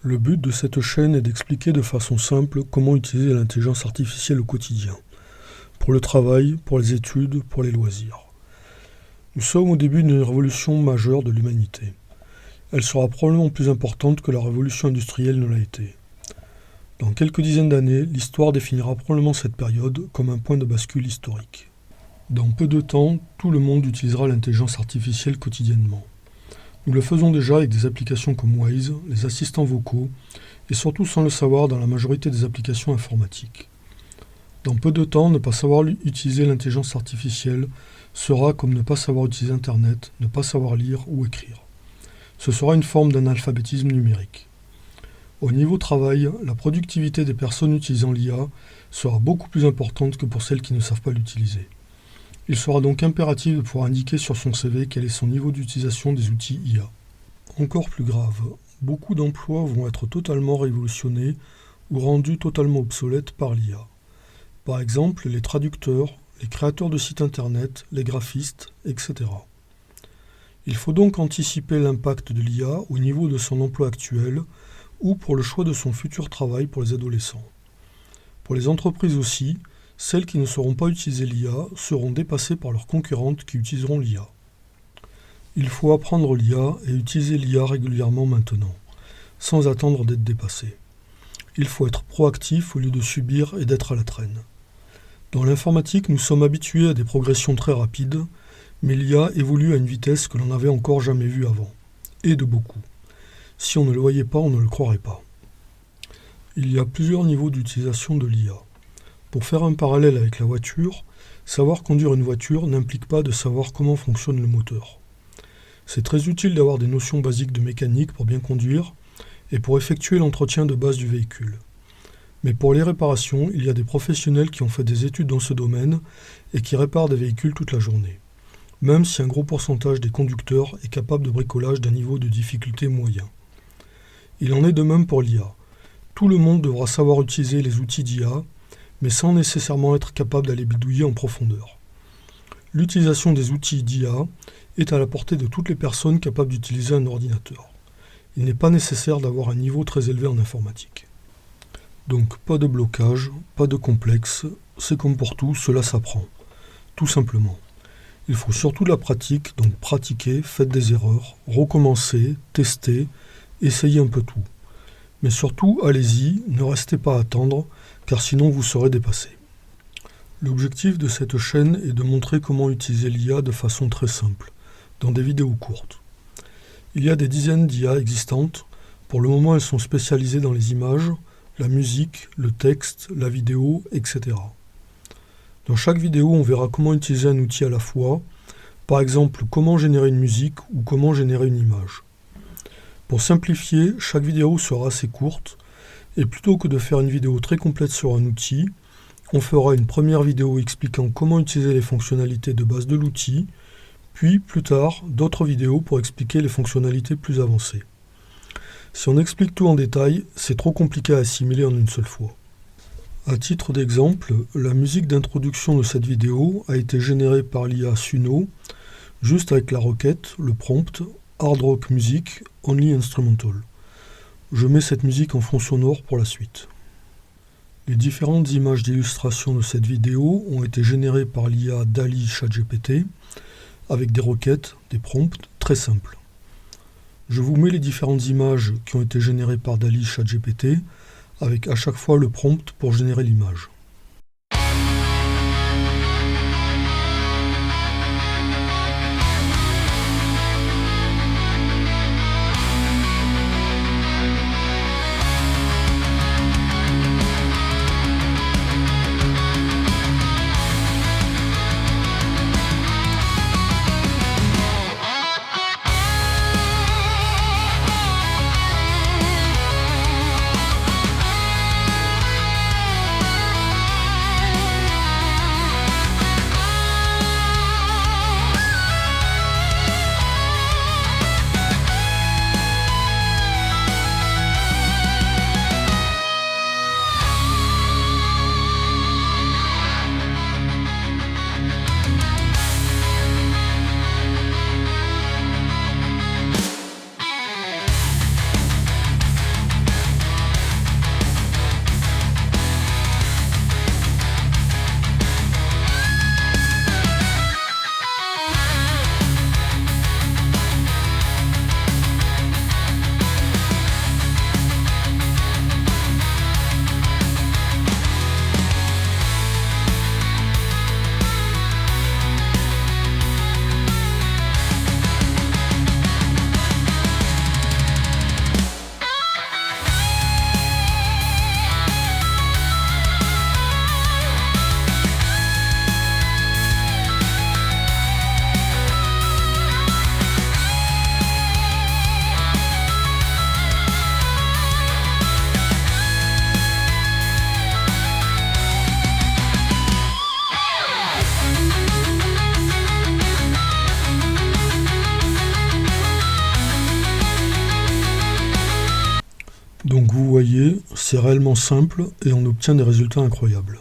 Le but de cette chaîne est d'expliquer de façon simple comment utiliser l'intelligence artificielle au quotidien, pour le travail, pour les études, pour les loisirs. Nous sommes au début d'une révolution majeure de l'humanité. Elle sera probablement plus importante que la révolution industrielle ne l'a été. Dans quelques dizaines d'années, l'histoire définira probablement cette période comme un point de bascule historique. Dans peu de temps, tout le monde utilisera l'intelligence artificielle quotidiennement. Nous le faisons déjà avec des applications comme Waze, les assistants vocaux, et surtout sans le savoir dans la majorité des applications informatiques. Dans peu de temps, ne pas savoir utiliser l'intelligence artificielle sera comme ne pas savoir utiliser Internet, ne pas savoir lire ou écrire. Ce sera une forme d'analphabétisme numérique. Au niveau travail, la productivité des personnes utilisant l'IA sera beaucoup plus importante que pour celles qui ne savent pas l'utiliser. Il sera donc impératif de pouvoir indiquer sur son CV quel est son niveau d'utilisation des outils IA. Encore plus grave, beaucoup d'emplois vont être totalement révolutionnés ou rendus totalement obsolètes par l'IA. Par exemple, les traducteurs, les créateurs de sites internet, les graphistes, etc. Il faut donc anticiper l'impact de l'IA au niveau de son emploi actuel ou pour le choix de son futur travail pour les adolescents. Pour les entreprises aussi, celles qui ne sauront pas utiliser l'IA seront dépassées par leurs concurrentes qui utiliseront l'IA. Il faut apprendre l'IA et utiliser l'IA régulièrement maintenant, sans attendre d'être dépassé. Il faut être proactif au lieu de subir et d'être à la traîne. Dans l'informatique, nous sommes habitués à des progressions très rapides, mais l'IA évolue à une vitesse que l'on n'avait encore jamais vue avant, et de beaucoup. Si on ne le voyait pas, on ne le croirait pas. Il y a plusieurs niveaux d'utilisation de l'IA. Pour faire un parallèle avec la voiture, savoir conduire une voiture n'implique pas de savoir comment fonctionne le moteur. C'est très utile d'avoir des notions basiques de mécanique pour bien conduire et pour effectuer l'entretien de base du véhicule. Mais pour les réparations, il y a des professionnels qui ont fait des études dans ce domaine et qui réparent des véhicules toute la journée, même si un gros pourcentage des conducteurs est capable de bricolage d'un niveau de difficulté moyen. Il en est de même pour l'IA. Tout le monde devra savoir utiliser les outils d'IA, mais sans nécessairement être capable d'aller bidouiller en profondeur. L'utilisation des outils d'IA est à la portée de toutes les personnes capables d'utiliser un ordinateur. Il n'est pas nécessaire d'avoir un niveau très élevé en informatique. Donc pas de blocage, pas de complexe, c'est comme pour tout, cela s'apprend. Tout simplement. Il faut surtout de la pratique, donc pratiquer, faites des erreurs, recommencer, tester, essayez un peu tout. Mais surtout, allez-y, ne restez pas à attendre, car sinon vous serez dépassé. L'objectif de cette chaîne est de montrer comment utiliser l'IA de façon très simple, dans des vidéos courtes. Il y a des dizaines d'IA existantes, pour le moment elles sont spécialisées dans les images, la musique, le texte, la vidéo, etc. Dans chaque vidéo, on verra comment utiliser un outil à la fois, par exemple comment générer une musique ou comment générer une image. Pour simplifier, chaque vidéo sera assez courte, et plutôt que de faire une vidéo très complète sur un outil, on fera une première vidéo expliquant comment utiliser les fonctionnalités de base de l'outil, puis plus tard, d'autres vidéos pour expliquer les fonctionnalités plus avancées. Si on explique tout en détail, c'est trop compliqué à assimiler en une seule fois. À titre d'exemple, la musique d'introduction de cette vidéo a été générée par l'IA Suno, juste avec la requête, le prompt, Hard Rock Music, Only Instrumental. Je mets cette musique en fond sonore pour la suite. Les différentes images d'illustration de cette vidéo ont été générées par l'IA DALL-E ChatGPT avec des requêtes, des prompts très simples. Je vous mets les différentes images qui ont été générées par DALL-E ChatGPT avec à chaque fois le prompt pour générer l'image. Donc vous voyez, c'est réellement simple et on obtient des résultats incroyables.